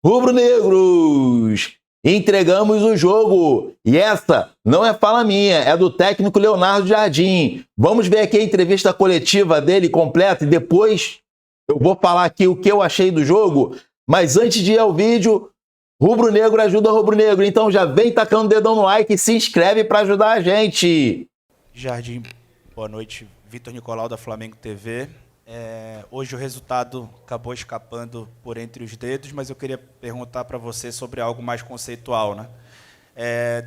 Rubro-negros, entregamos o jogo. E essa não é fala minha, é do técnico Leonardo Jardim. Vamos ver aqui a entrevista coletiva dele completa e depois eu vou falar aqui o que eu achei do jogo. Mas antes de ir ao vídeo, rubro-negro ajuda rubro-negro. Então já vem tacando o dedão no like e se inscreve para ajudar a gente. Jardim, boa noite. Vitor Nicolau da Flamengo TV. Hoje o resultado acabou escapando por entre os dedos, mas eu queria perguntar para você sobre algo mais conceitual, né?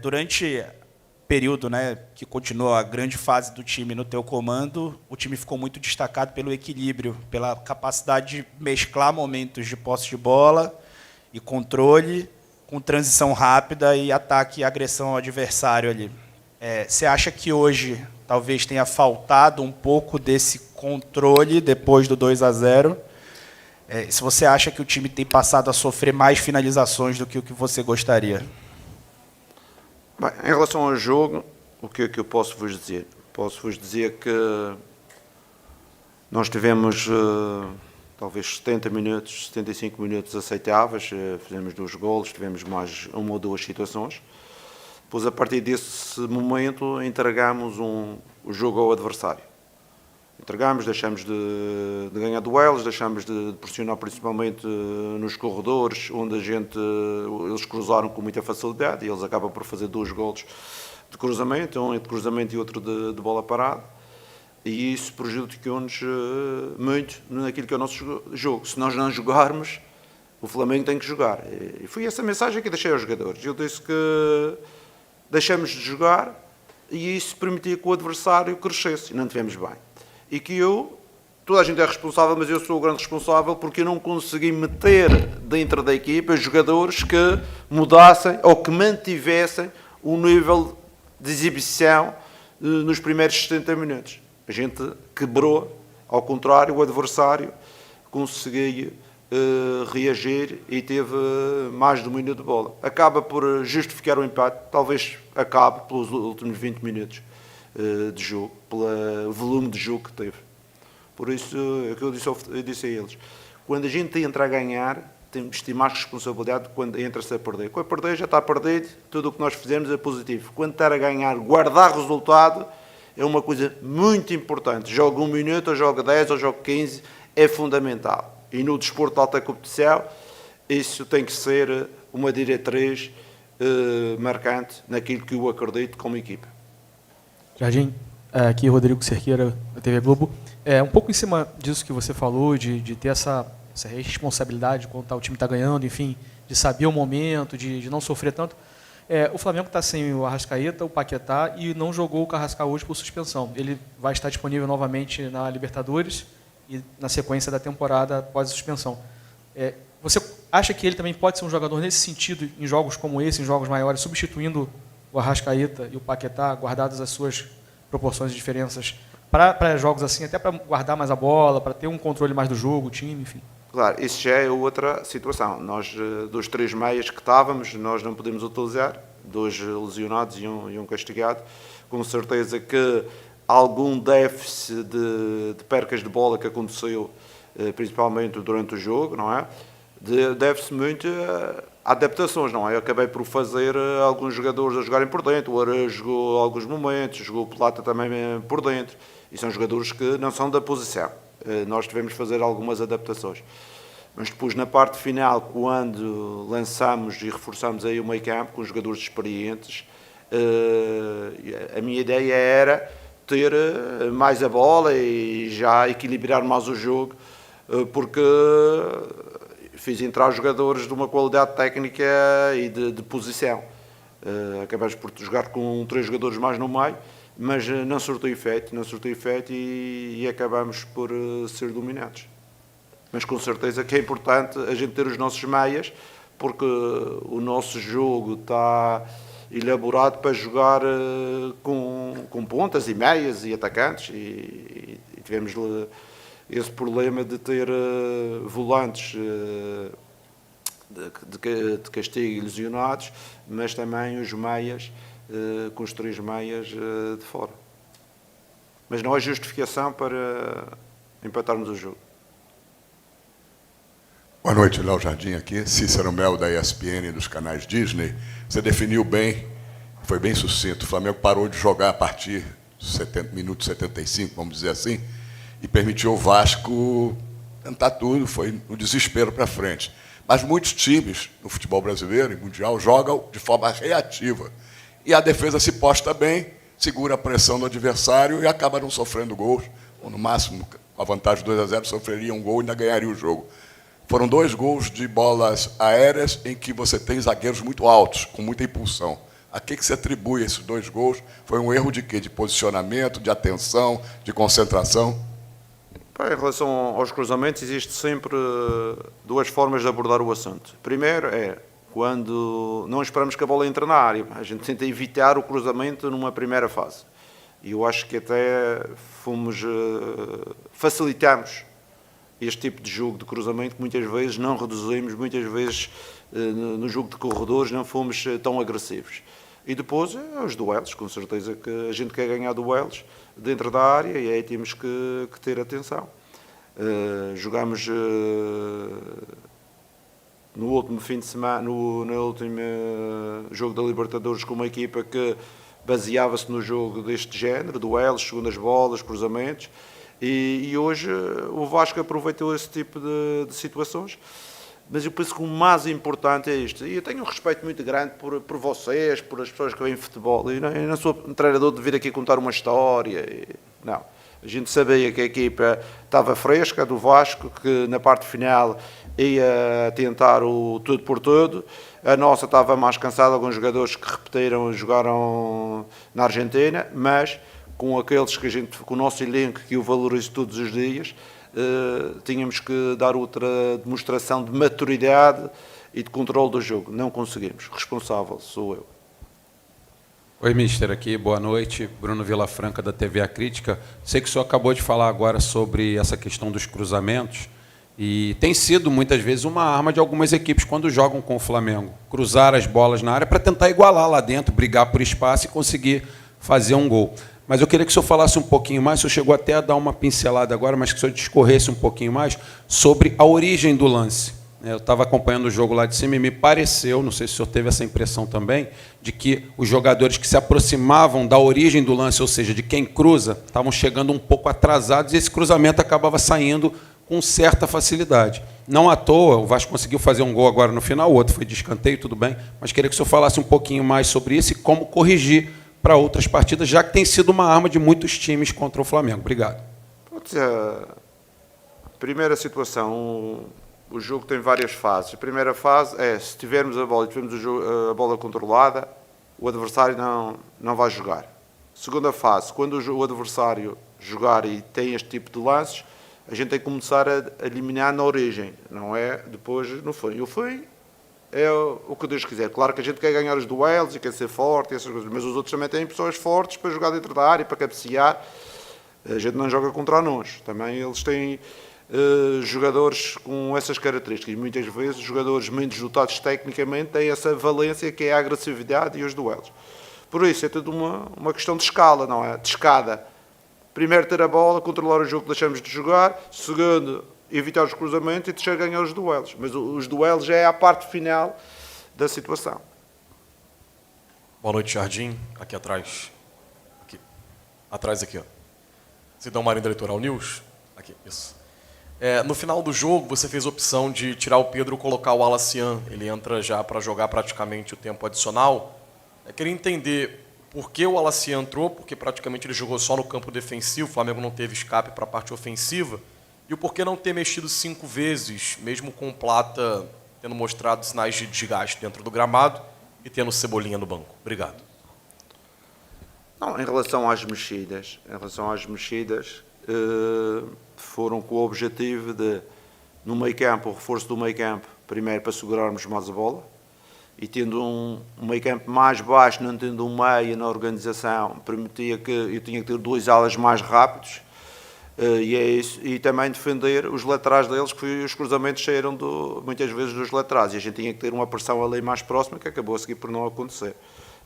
Durante o período, né, que continuou a grande fase do time no teu comando, o time ficou muito destacado pelo equilíbrio, pela capacidade de mesclar momentos de posse de bola e controle com transição rápida e ataque e agressão ao adversário ali. Você acha que hoje talvez tenha faltado um pouco desse controle depois do 2-0? Se você acha que o time tem passado a sofrer mais finalizações do que o que você gostaria? Bem, em relação ao jogo, o que é que eu posso vos dizer? Posso vos dizer que nós tivemos talvez 70 minutos, 75 minutos aceitáveis, fizemos 2 golos, tivemos mais uma ou 2 situações. Depois, a partir desse momento, entregamos o jogo ao adversário. Entregamos, deixamos de ganhar duelos, deixamos de pressionar principalmente nos corredores, onde eles cruzaram com muita facilidade e eles acabam por fazer 2 golos de cruzamento, um de cruzamento e outro de bola parada. E isso prejudicou-nos muito naquilo que é o nosso jogo. Se nós não jogarmos, o Flamengo tem que jogar. E foi essa mensagem que deixei aos jogadores. Eu disse que deixamos de jogar e isso permitia que o adversário crescesse e não tivemos bem. E que toda a gente é responsável, mas eu sou o grande responsável porque eu não consegui meter dentro da equipa jogadores que mudassem ou que mantivessem o nível de exibição nos primeiros 70 minutos. A gente quebrou, ao contrário, o adversário conseguiu reagir e teve mais domínio de bola. Acaba por justificar o empate, talvez acabe pelos últimos 20 minutos de jogo, pelo volume de jogo que teve. Por isso, é o que eu disse a eles. Quando a gente entra a ganhar, temos de ter mais responsabilidade quando entra-se a perder. Quando a perder, já está perdido, tudo o que nós fizemos é positivo. Quando estar a ganhar, guardar resultado, é uma coisa muito importante. Joga 1 minuto, ou joga 10, ou joga 15, é fundamental. E no desporto de alta competição, isso tem que ser uma diretriz marcante naquilo que eu acredito como equipa. Jardim, aqui Rodrigo Cerqueira, da TV Globo. Um pouco em cima disso que você falou, de ter essa responsabilidade quando o time está ganhando, enfim, de saber o momento, de não sofrer tanto. O Flamengo está sem o Arrascaeta, o Paquetá, e não jogou o Carrascal hoje por suspensão. Ele vai estar disponível novamente na Libertadores e na sequência da temporada após a suspensão. Você acha que ele também pode ser um jogador nesse sentido, em jogos como esse, em jogos maiores, substituindo o Arrascaeta e o Paquetá, guardadas as suas proporções e diferenças, para jogos assim, até para guardar mais a bola, para ter um controle mais do jogo, o time, enfim? Claro, isso já é outra situação. Nós, dos 3 meias que estávamos, nós não podemos utilizar, 2 lesionados e um castigado. Com certeza que algum déficit de percas de bola que aconteceu, principalmente durante o jogo, não é? Deve-se muito a adaptações, não é? Eu acabei por fazer alguns jogadores a jogarem por dentro, o Aranha jogou alguns momentos, jogou o Plata também por dentro, e são jogadores que não são da posição. Nós tivemos de fazer algumas adaptações. Mas depois, na parte final, quando lançamos e reforçamos aí o meio campo com jogadores experientes, a minha ideia era ter mais a bola e já equilibrar mais o jogo, porque fiz entrar jogadores de uma qualidade técnica e de posição. Acabamos por jogar com 3 jogadores mais no meio, mas não surtiu efeito e acabamos por ser dominados. Mas com certeza que é importante a gente ter os nossos meias, porque o nosso jogo está elaborado para jogar com pontas e meias e atacantes e tivemos esse problema de ter volantes de castigo lesionados, mas também os meias, com os 3 meias de fora. Mas não há justificação para empatarmos o jogo. Boa noite, Léo Jardim aqui, Cícero Mel da ESPN dos canais Disney. Você definiu bem, foi bem sucinto. O Flamengo parou de jogar a partir do minuto 75, vamos dizer assim, e permitiu o Vasco tentar tudo, foi no desespero para frente. Mas muitos times no futebol brasileiro e mundial jogam de forma reativa. E a defesa se posta bem, segura a pressão do adversário e acaba não sofrendo gols, ou no máximo, com a vantagem de 2-0, sofreria um gol e ainda ganharia o jogo. Foram 2 gols de bolas aéreas em que você tem zagueiros muito altos, com muita impulsão. A que se atribui esses 2 gols? Foi um erro de quê? De posicionamento, de atenção, de concentração? Em relação aos cruzamentos, existe sempre 2 formas de abordar o assunto. Primeiro é quando não esperamos que a bola entre na área. A gente tenta evitar o cruzamento numa primeira fase. E eu acho que até facilitamos este tipo de jogo de cruzamento que muitas vezes não reduzimos, muitas vezes no jogo de corredores não fomos tão agressivos. E depois os duelos, com certeza que a gente quer ganhar duelos dentro da área e aí temos que ter atenção. Jogámos no último fim de semana, no último jogo da Libertadores com uma equipa que baseava-se no jogo deste género, duelos, segundas bolas, cruzamentos. E hoje o Vasco aproveitou esse tipo de situações, mas eu penso que o mais importante é isto. E eu tenho um respeito muito grande por vocês, por as pessoas que veem futebol. Eu não sou um treinador de vir aqui contar uma história. Não. A gente sabia que a equipa estava fresca, do Vasco, que na parte final ia tentar o tudo por tudo. A nossa estava mais cansada, alguns jogadores que repetiram, jogaram na Argentina, mas com aqueles que com o nosso elenco que o valoriza todos os dias, tínhamos que dar outra demonstração de maturidade e de controle do jogo. Não conseguimos. Responsável sou eu. Oi, mister, aqui, boa noite. Bruno Vilafranca, da TV A Crítica. Sei que o senhor acabou de falar agora sobre essa questão dos cruzamentos e tem sido, muitas vezes, uma arma de algumas equipes quando jogam com o Flamengo. Cruzar as bolas na área para tentar igualar lá dentro, brigar por espaço e conseguir fazer um gol. Mas eu queria que o senhor falasse um pouquinho mais, o senhor chegou até a dar uma pincelada agora, mas que o senhor discorresse um pouquinho mais sobre a origem do lance. Eu estava acompanhando o jogo lá de cima e me pareceu, não sei se o senhor teve essa impressão também, de que os jogadores que se aproximavam da origem do lance, ou seja, de quem cruza, estavam chegando um pouco atrasados e esse cruzamento acabava saindo com certa facilidade. Não à toa, o Vasco conseguiu fazer um gol agora no final, o outro foi de escanteio, tudo bem, mas queria que o senhor falasse um pouquinho mais sobre isso e como corrigir para outras partidas, já que tem sido uma arma de muitos times contra o Flamengo. Obrigado. Primeira situação, o jogo tem várias fases. A primeira fase é, se tivermos a bola e tivermos a bola controlada, o adversário não vai jogar. Segunda fase, quando o adversário jogar e tem este tipo de lances, a gente tem que começar a eliminar na origem, não é depois no fim. E o fim é o que Deus quiser. Claro que a gente quer ganhar os duelos e quer ser forte, essas coisas, mas os outros também têm pessoas fortes para jogar dentro da área, para cabecear. A gente não joga contra nós. Também eles têm jogadores com essas características. E muitas vezes jogadores menos dotados tecnicamente têm essa valência que é a agressividade e os duelos. Por isso é tudo uma questão de escala, não é? De escada. Primeiro ter a bola, controlar o jogo que deixamos de jogar. Segundo, evitar os cruzamentos e terceiro, ganhar os duelos. Mas os duelos já é a parte final da situação. Boa noite, Jardim. Aqui atrás. Aqui. Atrás aqui, ó. Sidão Marinho da Litoral News. Aqui, isso. No final do jogo, você fez a opção de tirar o Pedro e colocar o Alacian. Ele entra já para jogar praticamente o tempo adicional. Eu queria entender por que o Alacian entrou, porque praticamente ele jogou só no campo defensivo, o Flamengo não teve escape para a parte ofensiva, e o porquê não ter mexido 5 vezes, mesmo com o Plata tendo mostrado sinais de desgaste dentro do gramado e tendo Cebolinha no banco. Obrigado. Não, em relação às mexidas, foram com o objetivo de, no meio-campo, o reforço do meio-campo, primeiro para segurarmos mais a bola, e tendo um meio-campo mais baixo, não tendo um meia na organização, permitia que eu tinha que ter 2 alas mais rápidos, e é isso, e também defender os laterais deles, que os cruzamentos saíram muitas vezes dos laterais, e a gente tinha que ter uma pressão ali mais próxima, que acabou a seguir por não acontecer.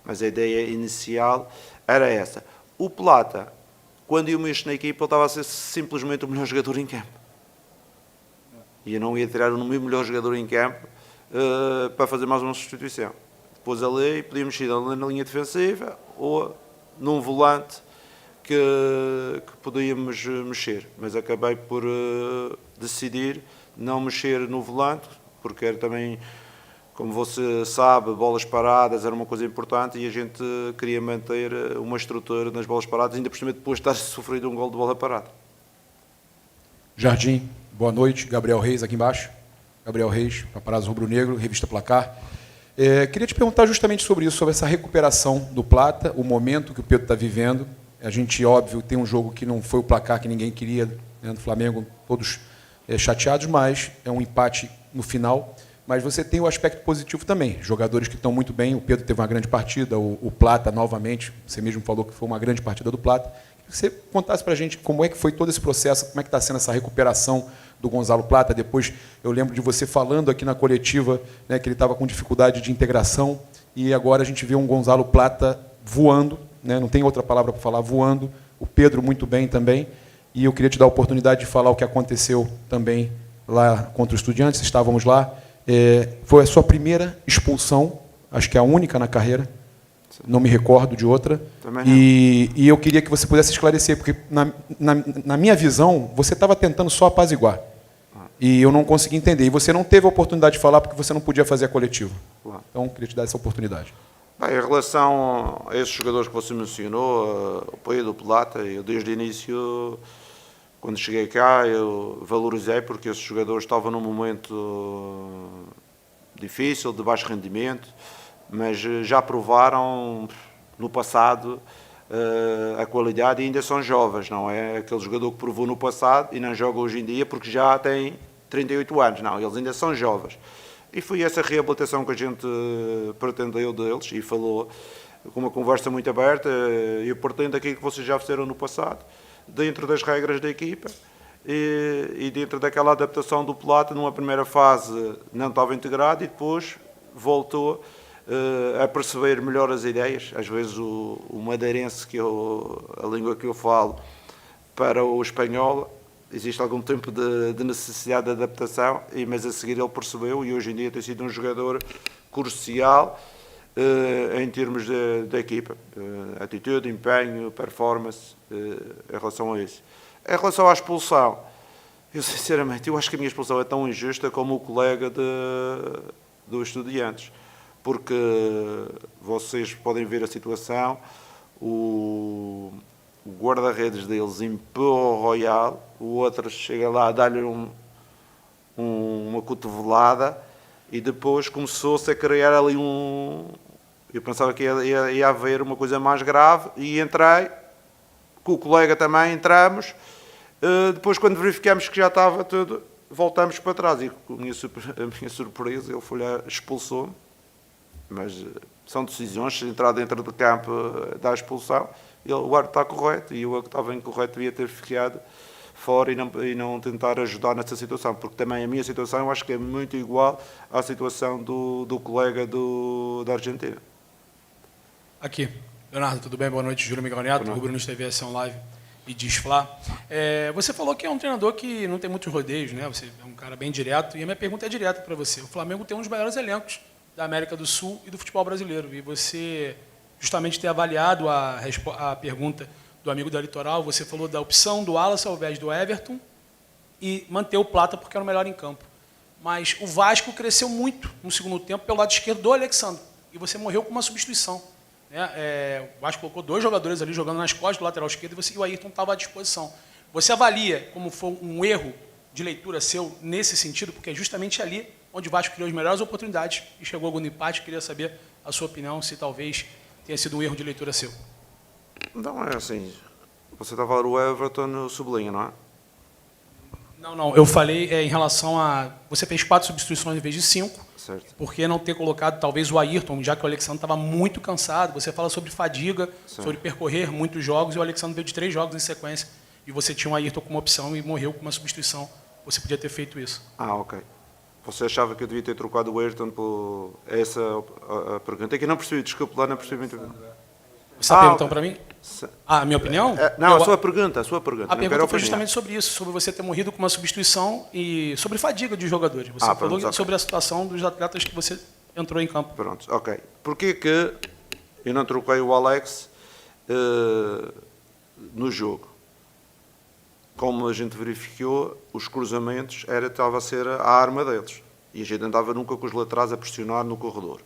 Mas a ideia inicial era essa. O Plata, quando eu mexo na equipa, ele estava a ser simplesmente o melhor jogador em campo. E eu não ia tirar o meu melhor jogador em campo para fazer mais uma substituição. Depois ali podíamos ir na linha defensiva ou num volante que podíamos mexer. Mas acabei por decidir não mexer no volante, porque era também, como você sabe, bolas paradas era uma coisa importante e a gente queria manter uma estrutura nas bolas paradas, ainda por cima depois de estar sofrido um gol de bola parada. Jardim, boa noite. Gabriel Reis aqui embaixo. Gabriel Reis, Paparazzo Rubro Negro, Revista Placar. Queria te perguntar justamente sobre isso, sobre essa recuperação do Plata, o momento que o Pedro está vivendo. A gente, óbvio, tem um jogo que não foi o placar que ninguém queria, né, do Flamengo, todos chateados, mas é um empate no final. Mas você tem o aspecto positivo também, jogadores que estão muito bem. O Pedro teve uma grande partida, o Plata novamente, você mesmo falou que foi uma grande partida do Plata. Queria que você contasse para a gente como é que foi todo esse processo, como é que está sendo essa recuperação do Gonzalo Plata. Depois eu lembro de você falando aqui na coletiva, né, que ele estava com dificuldade de integração, e agora a gente vê um Gonzalo Plata voando, né, não tem outra palavra para falar, voando. O Pedro muito bem também. E eu queria te dar a oportunidade de falar o que aconteceu também lá contra o Estudiantes, estávamos lá. Foi a sua primeira expulsão, acho que é a única na carreira, não me recordo de outra. E eu queria que você pudesse esclarecer, porque na minha visão, você estava tentando só apaziguar. E eu não consegui entender. E você não teve a oportunidade de falar porque você não podia fazer a coletiva. Então, eu queria te dar essa oportunidade. Bem, em relação a esses jogadores que você mencionou, o Pedro, o Plata, eu desde o início, quando cheguei cá, eu valorizei porque esses jogadores estavam num momento difícil, de baixo rendimento, mas já provaram no passado a qualidade e ainda são jovens, não é aquele jogador que provou no passado e não joga hoje em dia porque já tem 38 anos, não, eles ainda são jovens. E foi essa reabilitação que a gente pretendeu deles e falou com uma conversa muito aberta. Eu pretendo aquilo que vocês já fizeram no passado, dentro das regras da equipa e dentro daquela adaptação do Plata. Numa primeira fase não estava integrado e depois voltou a perceber melhor as ideias. Às vezes o madeirense, a língua que eu falo, para o espanhol, existe algum tempo de necessidade de adaptação, mas a seguir ele percebeu e hoje em dia tem sido um jogador crucial em termos da equipa. Atitude, empenho, performance em relação a isso. Em relação à expulsão, eu sinceramente eu acho que a minha expulsão é tão injusta como o colega do Estudiantes, porque vocês podem ver a situação, o guarda-redes deles empurra o Royal, o outro chega lá a dar-lhe uma cotovelada e depois começou-se a criar ali eu pensava que ia haver uma coisa mais grave e entrei, com o colega também entramos, depois quando verificamos que já estava tudo, voltamos para trás e a minha surpresa, ele foi lá, expulsou-me, mas são decisões, se entrar dentro do campo dá expulsão, o árbitro está correto e eu que estava incorreto devia ter ficado fora e não tentar ajudar nessa situação, porque também a minha situação eu acho que é muito igual à situação do colega da Argentina. Aqui. Leonardo, tudo bem? Boa noite. Júlio Miguel Neto, Rubro News TV, Ação Live e Disfla. Você falou que é um treinador que não tem muitos rodeios, né? Você é um cara bem direto e a minha pergunta é direta para você. O Flamengo tem um dos maiores elencos da América do Sul e do futebol brasileiro e você, justamente ter avaliado a pergunta do amigo da Litoral, você falou da opção do Wallace ao invés do Everton e manter o Plata porque era o melhor em campo. Mas o Vasco cresceu muito no segundo tempo pelo lado esquerdo do Alexandre e você morreu com uma substituição. O Vasco colocou 2 jogadores ali jogando nas costas do lateral esquerdo e o Ayrton estava à disposição. Você avalia como foi um erro de leitura seu nesse sentido, porque é justamente ali onde o Vasco criou as melhores oportunidades e chegou algum empate. Queria saber a sua opinião, se talvez tenha sido um erro de leitura seu. Não, é assim, você está a falar o Everton no sublinha, não é? Não, eu falei em relação a... Você fez 4 substituições em vez de 5, certo. Por que não ter colocado talvez o Ayrton, já que o Alexandre estava muito cansado? Você fala sobre fadiga, certo, sobre percorrer muitos jogos, e o Alexandre veio de 3 jogos em sequência, e você tinha o Ayrton como opção e morreu com uma substituição. Você podia ter feito isso. Ok. Você achava que eu devia ter trocado o Ayrton por essa a pergunta? É que eu não percebi, desculpe lá, não percebi muito bem. Você está perguntando para mim? A minha opinião? Não, a sua pergunta. A pergunta foi justamente sobre isso, sobre você ter morrido com uma substituição e sobre fadiga de jogadores. Você falou sobre a situação dos atletas que você entrou em campo. Pronto, ok. Porquê que eu não troquei o Alex no jogo? Como a gente verificou, os cruzamentos estava a ser a arma deles. E a gente andava nunca com os laterais a pressionar no corredor.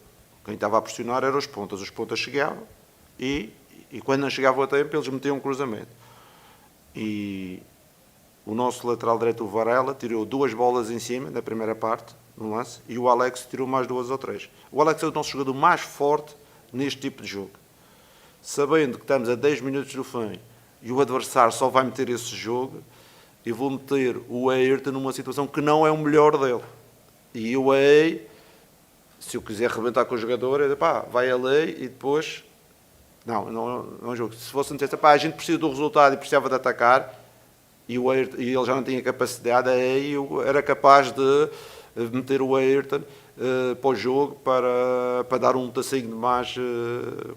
Quem estava a pressionar eram os pontas chegavam e quando não chegavam a tempo eles metiam um cruzamento. E o nosso lateral direito, o Varela, tirou 2 bolas em cima na primeira parte, no lance, e o Alex tirou mais 2 ou 3. O Alex é o nosso jogador mais forte neste tipo de jogo. Sabendo que estamos a 10 minutos do fim e o adversário só vai meter esse jogo, eu vou meter o Ayrton numa situação que não é o melhor dele. E o Ayrton, se eu quiser arrebentar com o jogador, eu digo, vai a lei e depois... Não é um jogo. Se fosse um teste, a gente precisa do resultado e precisava de atacar, e ele já não tinha capacidade, aí eu era capaz de meter o Ayrton para o jogo para dar um tacinho de mais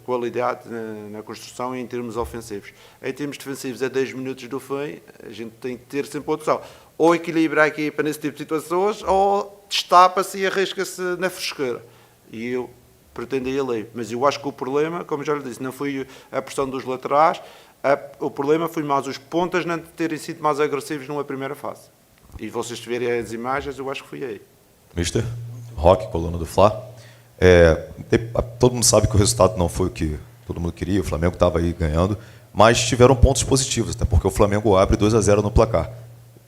qualidade na construção e em termos ofensivos. Em termos defensivos, a 10 minutos do fim, a gente tem que ter sempre a opção. Ou equilibrar a equipa nesse tipo de situações, ou destapa-se e arrisca-se na frescura. E eu pretendi a lei. Mas eu acho que o problema, como já lhe disse, não foi a pressão dos laterais, o problema foi mais os pontas não terem sido mais agressivos numa primeira fase. E vocês verem as imagens, eu acho que foi aí. Mister Roque, coluna do Fla. Todo mundo sabe que o resultado não foi o que todo mundo queria, o Flamengo estava aí ganhando, mas tiveram pontos positivos, até porque o Flamengo abre 2-0 no placar.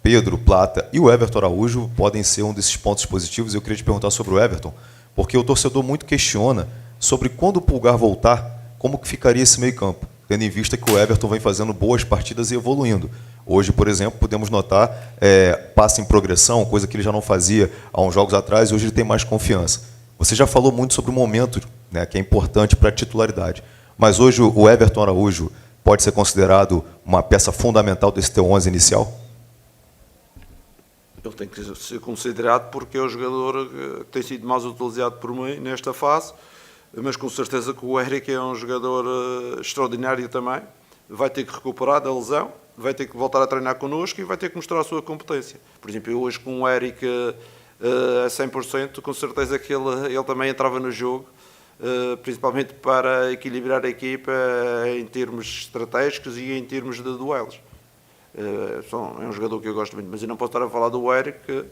Pedro, Plata e o Everton Araújo podem ser um desses pontos positivos. Eu queria te perguntar sobre o Everton, porque o torcedor muito questiona sobre quando o Pulgar voltar, como que ficaria esse meio campo, tendo em vista que o Everton vem fazendo boas partidas e evoluindo. Hoje, por exemplo, podemos notar passe em progressão, coisa que ele já não fazia há uns jogos atrás, e hoje ele tem mais confiança. Você já falou muito sobre o momento, né, que é importante para a titularidade, mas hoje o Everton Araújo pode ser considerado uma peça fundamental desse teu 11 inicial? Ele tem que ser considerado porque é o jogador que tem sido mais utilizado por mim nesta fase, mas com certeza que o Eric é um jogador extraordinário também. Vai ter que recuperar da lesão, vai ter que voltar a treinar connosco e vai ter que mostrar a sua competência. Por exemplo, eu hoje com o Eric a 100%, com certeza que ele também entrava no jogo, principalmente para equilibrar a equipa em termos estratégicos e em termos de duelos. É um jogador que eu gosto muito, mas eu não posso estar a falar do Eric.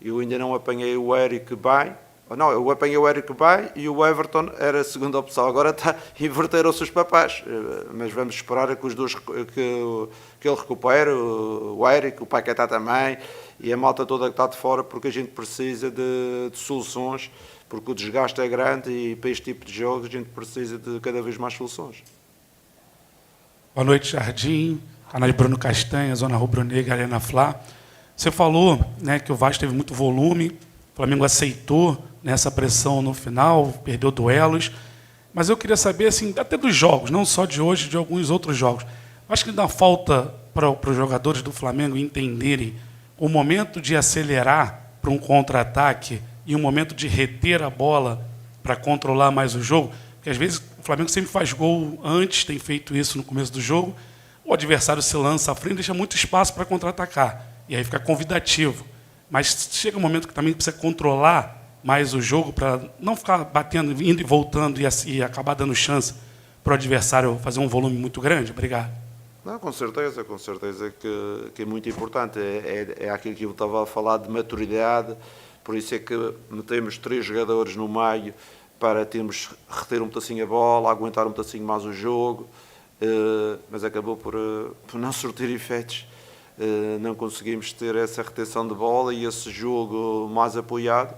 Eu ainda não apanhei o Eric bem. Não, eu apanhei o Eric bem e o Everton era a segunda opção. Agora inverteram-se os papás, mas vamos esperar que os dois que ele recupere, o Eric, o Paquetá também e a malta toda que está de fora, porque a gente precisa de soluções, porque o desgaste é grande e para este tipo de jogos a gente precisa de cada vez mais soluções. Boa noite, Jardim. Canal de Bruno Castanha, Zona Rubro-Negra, Arena Fla. Você falou, né, que o Vasco teve muito volume, o Flamengo aceitou nessa pressão no final, perdeu duelos. Mas eu queria saber, assim, até dos jogos, não só de hoje, de alguns outros jogos. Acho que dá falta para os jogadores do Flamengo entenderem o momento de acelerar para um contra-ataque e o momento de reter a bola para controlar mais o jogo. Porque às vezes o Flamengo sempre faz gol antes, tem feito isso no começo do jogo. O adversário se lança à frente, deixa muito espaço para contra-atacar. E aí fica convidativo. Mas chega um momento que também precisa controlar mais o jogo para não ficar batendo, indo e voltando e acabar dando chance para o adversário fazer um volume muito grande. Obrigado. Não, com certeza que é muito importante. É aquilo que eu estava a falar de maturidade. Por isso é que metemos 3 jogadores no meio para termos reter um pedacinho a bola, aguentar um pedacinho mais o jogo. Mas acabou por não surtir efeitos. Não conseguimos ter essa retenção de bola e esse jogo mais apoiado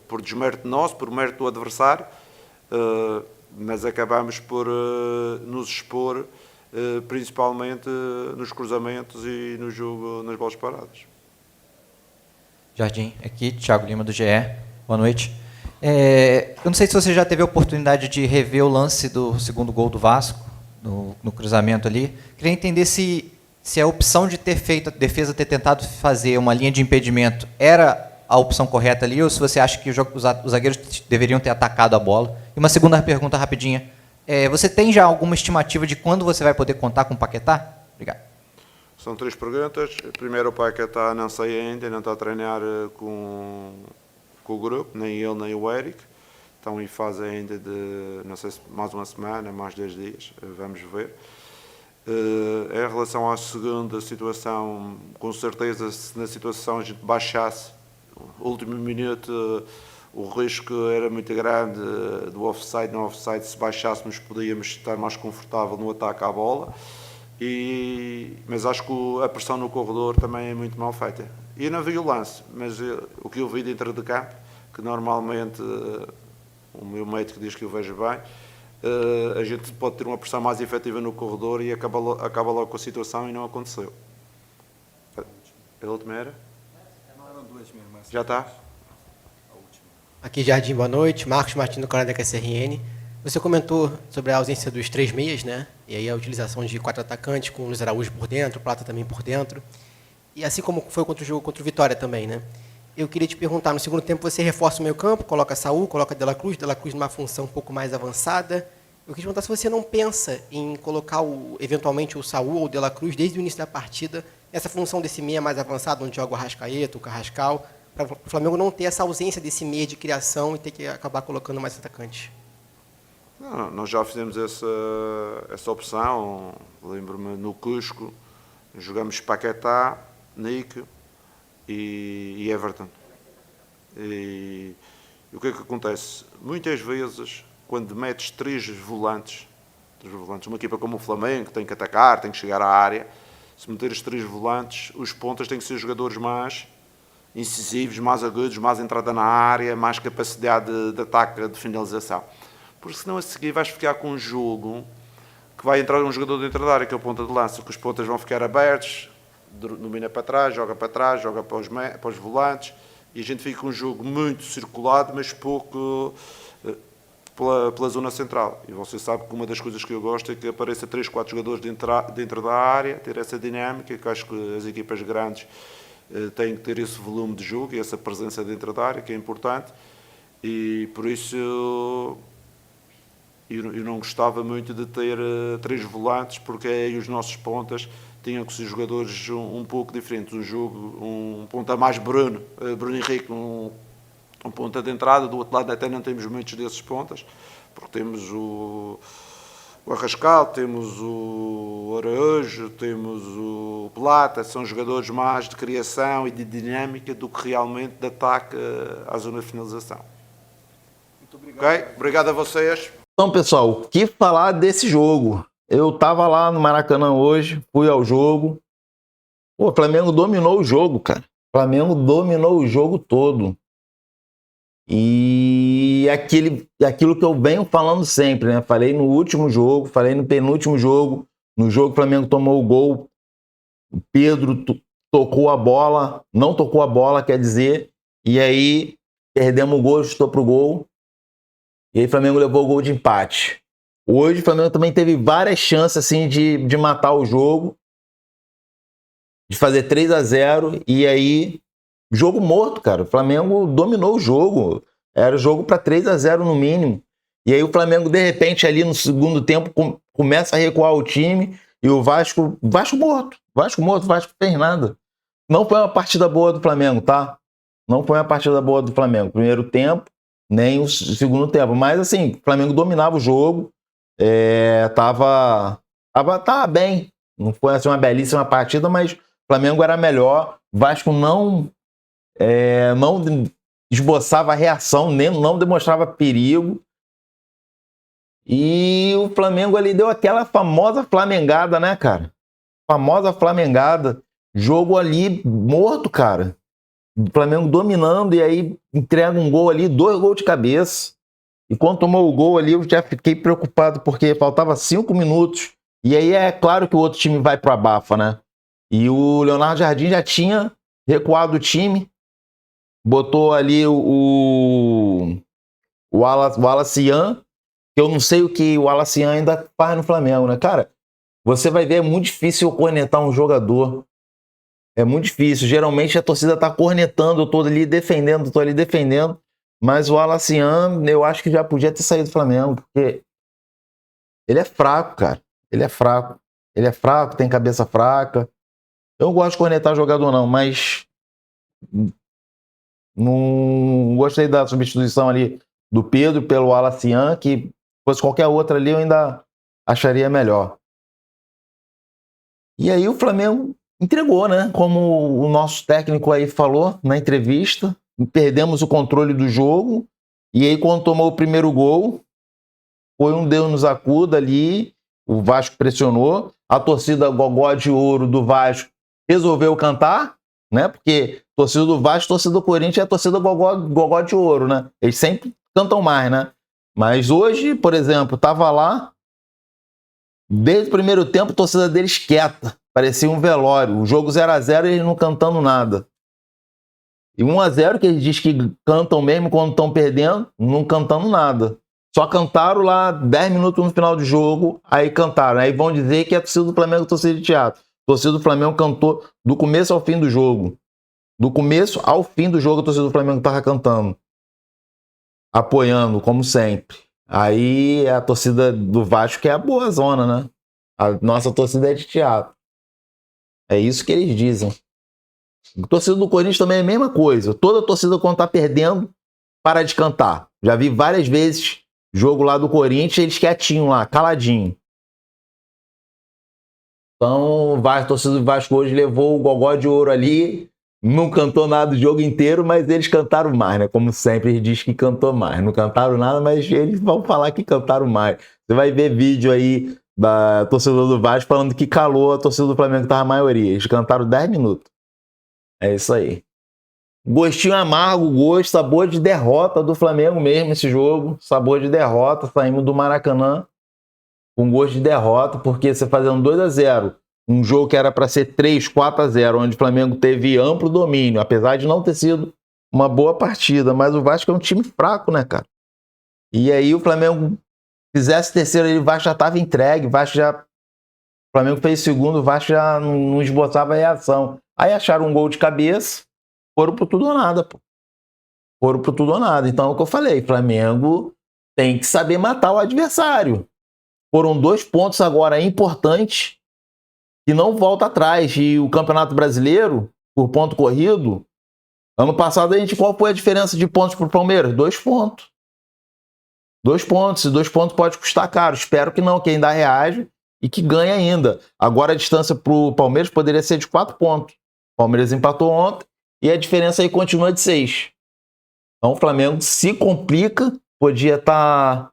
por desmérito nosso, por mérito do adversário, mas acabamos por nos expor principalmente nos cruzamentos e no jogo nas bolas paradas. Jardim, aqui, Thiago Lima do GE. Boa noite. Eu não sei se você já teve a oportunidade de rever o lance do segundo gol do Vasco, no cruzamento ali. Queria entender se a opção de ter feito a defesa, ter tentado fazer uma linha de impedimento, era a opção correta ali, ou se você acha que os zagueiros deveriam ter atacado a bola. E uma segunda pergunta rapidinha. Você tem já alguma estimativa de quando você vai poder contar com o Paquetá? Obrigado. São 3 perguntas. Primeiro, o Paquetá não sei ainda, não está a treinar com o grupo, nem ele nem o Eric. Estão em fase ainda de, não sei se mais uma semana, mais 10 dias, vamos ver. Em relação à segunda situação, com certeza, se na situação a gente baixasse, o último minuto, o risco era muito grande do offside. No offside, se baixássemos, podíamos estar mais confortável no ataque à bola. Mas acho que a pressão no corredor também é muito mal feita. E não vi o lance, mas o que eu vi dentro de campo, que normalmente o meu médico diz que eu vejo bem, a gente pode ter uma pressão mais efetiva no corredor e acaba logo com a situação, e não aconteceu. A última era? Não, eram duas mesmo. Já está? Aqui, Jardim, boa noite. Marcos Martins, do canal da KSRN. Você comentou sobre a ausência dos 3 meias, né? E aí a utilização de 4 atacantes, com o Luiz Araújo por dentro, o Plata também por dentro. E assim como foi contra o jogo contra o Vitória também, né? Eu queria te perguntar, no segundo tempo você reforça o meio campo, coloca Saúl, coloca De La Cruz numa função um pouco mais avançada. Eu queria te perguntar se você não pensa em colocar eventualmente o Saúl ou o De La Cruz desde o início da partida, nessa função desse meia mais avançado, onde joga o Arrascaeta, o Carrascal, para o Flamengo não ter essa ausência desse meia de criação e ter que acabar colocando mais atacante. Não, nós já fizemos essa opção. Lembro-me no Cusco, jogamos Paquetá, Nico e Everton. E o que é que acontece? Muitas vezes, quando metes 3 volantes, uma equipa como o Flamengo, que tem que atacar, tem que chegar à área, se meteres 3 volantes, os pontas têm que ser jogadores mais incisivos, mais agudos, mais entrada na área, mais capacidade de ataque, de finalização. Porque senão a seguir vais ficar com um jogo que vai entrar um jogador dentro da área, que é o ponta de lança, que os pontas vão ficar abertos, domina para trás, joga para os volantes, e a gente fica com um jogo muito circulado, mas pouco pela zona central. E você sabe que uma das coisas que eu gosto é que apareça 3, 4 jogadores dentro da área, ter essa dinâmica, que acho que as equipas grandes têm que ter esse volume de jogo e essa presença dentro da área, que é importante, e por isso eu não gostava muito de ter 3 volantes, porque aí os nossos pontas tinham que ser jogadores um pouco diferentes. Um ponta mais Bruno Henrique, um ponta de entrada. Do outro lado até não temos muitos desses pontas, porque temos o Arrascal, temos o Araújo, temos o Plata. São jogadores mais de criação e de dinâmica do que realmente de ataque à zona de finalização. Muito obrigado. Ok? Obrigado a vocês. Então, pessoal, o que falar desse jogo? Eu tava lá no Maracanã hoje, fui ao jogo. Pô, o Flamengo dominou o jogo, cara. O Flamengo dominou o jogo todo. E aquilo que eu venho falando sempre, né? Falei no último jogo, falei no penúltimo jogo. No jogo que o Flamengo tomou o gol, o Pedro tocou a bola, não tocou a bola, quer dizer, e aí perdemos o gol, chutou pro gol. E aí o Flamengo levou o gol de empate. Hoje o Flamengo também teve várias chances assim, de matar o jogo, de fazer 3-0, e aí jogo morto, cara. O Flamengo dominou o jogo. Era jogo para 3-0 no mínimo. E aí o Flamengo, de repente, ali no segundo tempo, começa a recuar o time, e o Vasco morto. Vasco fez nada. Não foi uma partida boa do Flamengo, tá? Não foi uma partida boa do Flamengo. Primeiro tempo, nem o segundo tempo. Mas, assim, o Flamengo dominava o jogo. Tava bem. Não foi assim, uma belíssima partida, mas o Flamengo era melhor. O Vasco não esboçava reação, não demonstrava perigo. E o Flamengo ali deu aquela famosa flamengada, né, cara? Famosa flamengada. Jogo ali morto, cara. O Flamengo dominando, e aí entrega um gol ali, 2 gols de cabeça. E quando tomou o gol ali, eu já fiquei preocupado, porque faltava 5 minutos. E aí é claro que o outro time vai pro abafa, né? E o Leonardo Jardim já tinha recuado o time, botou ali o Alacian, que eu não sei o que o Alacian ainda faz no Flamengo, né? Cara, você vai ver, é muito difícil cornetar um jogador. É muito difícil. Geralmente a torcida tá cornetando, eu tô ali defendendo, mas o Alacian, eu acho que já podia ter saído do Flamengo, porque Ele é fraco, cara. Ele é fraco. Ele é fraco, tem cabeça fraca. Eu não gosto de cornetar jogador, não, mas não gostei da substituição ali do Pedro pelo Alacian, que fosse qualquer outra ali eu ainda acharia melhor. E aí o Flamengo entregou, né? Como o nosso técnico aí falou na entrevista, perdemos o controle do jogo, e aí quando tomou o primeiro gol, foi um Deus nos acuda ali, o Vasco pressionou, a torcida Gogó de Ouro do Vasco resolveu cantar, né? Porque torcida do Vasco, torcida do Corinthians é a torcida Gogó de Ouro, né? Eles sempre cantam mais, né? Mas hoje, por exemplo, tava lá, desde o primeiro tempo, a torcida deles quieta, parecia um velório. O jogo 0-0 eles não cantando nada. E 1-0 que eles dizem que cantam mesmo quando estão perdendo, não cantando nada. Só cantaram lá 10 minutos no final do jogo, aí cantaram. Aí vão dizer que a torcida do Flamengo é torcida de teatro. A torcida do Flamengo cantou do começo ao fim do jogo. Do começo ao fim do jogo, a torcida do Flamengo estava cantando. Apoiando, como sempre. Aí a torcida do Vasco é a boa zona, né? A nossa torcida é de teatro. É isso que eles dizem. A torcida do Corinthians também é a mesma coisa. Toda torcida, quando tá perdendo, para de cantar. Já vi várias vezes jogo lá do Corinthians, eles quietinhos lá, caladinho. Então, a torcida do Vasco hoje levou o Gogó de Ouro ali, não cantou nada o jogo inteiro, mas eles cantaram mais, né? Como sempre, eles dizem que cantou mais. Não cantaram nada, mas eles vão falar que cantaram mais. Você vai ver vídeo aí da torcida do Vasco falando que calou a torcida do Flamengo, que tava a maioria. Eles cantaram 10 minutos. É isso aí. Gostinho amargo, gosto, sabor de derrota do Flamengo mesmo esse jogo. Sabor de derrota, saímos do Maracanã com gosto de derrota, porque você fazendo 2-0, um jogo que era para ser 3-4-0, onde o Flamengo teve amplo domínio, apesar de não ter sido uma boa partida, mas o Vasco é um time fraco, né, cara? E aí o Flamengo fizesse terceiro, o Vasco já estava entregue, o Flamengo fez segundo, o Vasco já não esboçava a reação. Aí acharam um gol de cabeça, foram pro tudo ou nada, pô. Foram pro tudo ou nada. Então é o que eu falei, Flamengo tem que saber matar o adversário. Foram 2 pontos agora importantes que não volta atrás. E o Campeonato Brasileiro, por ponto corrido, ano passado qual foi a diferença de pontos pro Palmeiras? 2 pontos. 2 pontos. E 2 pontos pode custar caro. Espero que não, que ainda reage e que ganhe ainda. Agora a distância pro Palmeiras poderia ser de 4 pontos. O Palmeiras empatou ontem e a diferença aí continua de 6. Então o Flamengo se complica, podia estar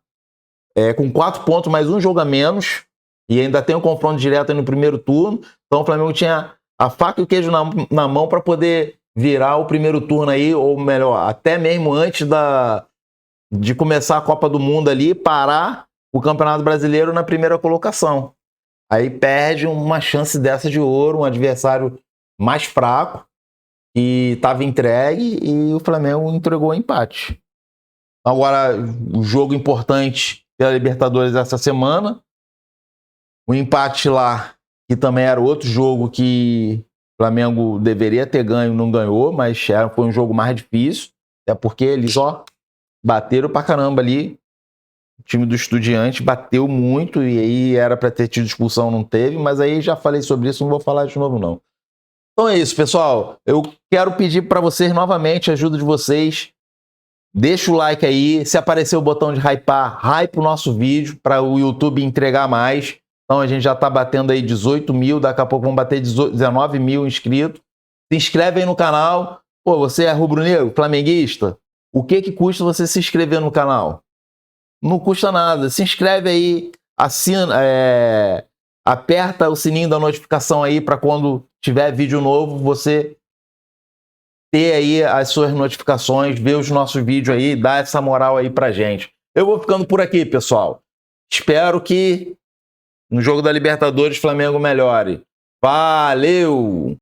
com 4 pontos, mais um jogo a menos, e ainda tem um confronto direto aí no primeiro turno. Então o Flamengo tinha a faca e o queijo na mão para poder virar o primeiro turno aí, ou melhor, até mesmo antes de começar a Copa do Mundo ali, parar o Campeonato Brasileiro na primeira colocação. Aí perde uma chance dessa de ouro, um adversário mais fraco, que estava entregue, e o Flamengo entregou o empate. Agora, o jogo importante pela Libertadores essa semana, o empate lá, que também era outro jogo que o Flamengo deveria ter ganho, não ganhou, mas foi um jogo mais difícil, até porque eles bateram pra caramba ali. O time do Estudiantes bateu muito, e aí era para ter tido expulsão, não teve, mas aí já falei sobre isso, não vou falar de novo não. Então é isso, pessoal. Eu quero pedir para vocês novamente a ajuda de vocês. Deixa o like aí. Se aparecer o botão de hypar, hype o nosso vídeo para o YouTube entregar mais. Então a gente já está batendo aí 18 mil, daqui a pouco vamos bater 19 mil inscritos. Se inscreve aí no canal. Pô, você é rubro-negro, flamenguista? O que custa você se inscrever no canal? Não custa nada. Se inscreve aí, assina, aperta o sininho da notificação aí para quando tiver vídeo novo, você ter aí as suas notificações, ver os nossos vídeos aí, dar essa moral aí pra gente. Eu vou ficando por aqui, pessoal. Espero que no jogo da Libertadores o Flamengo melhore. Valeu!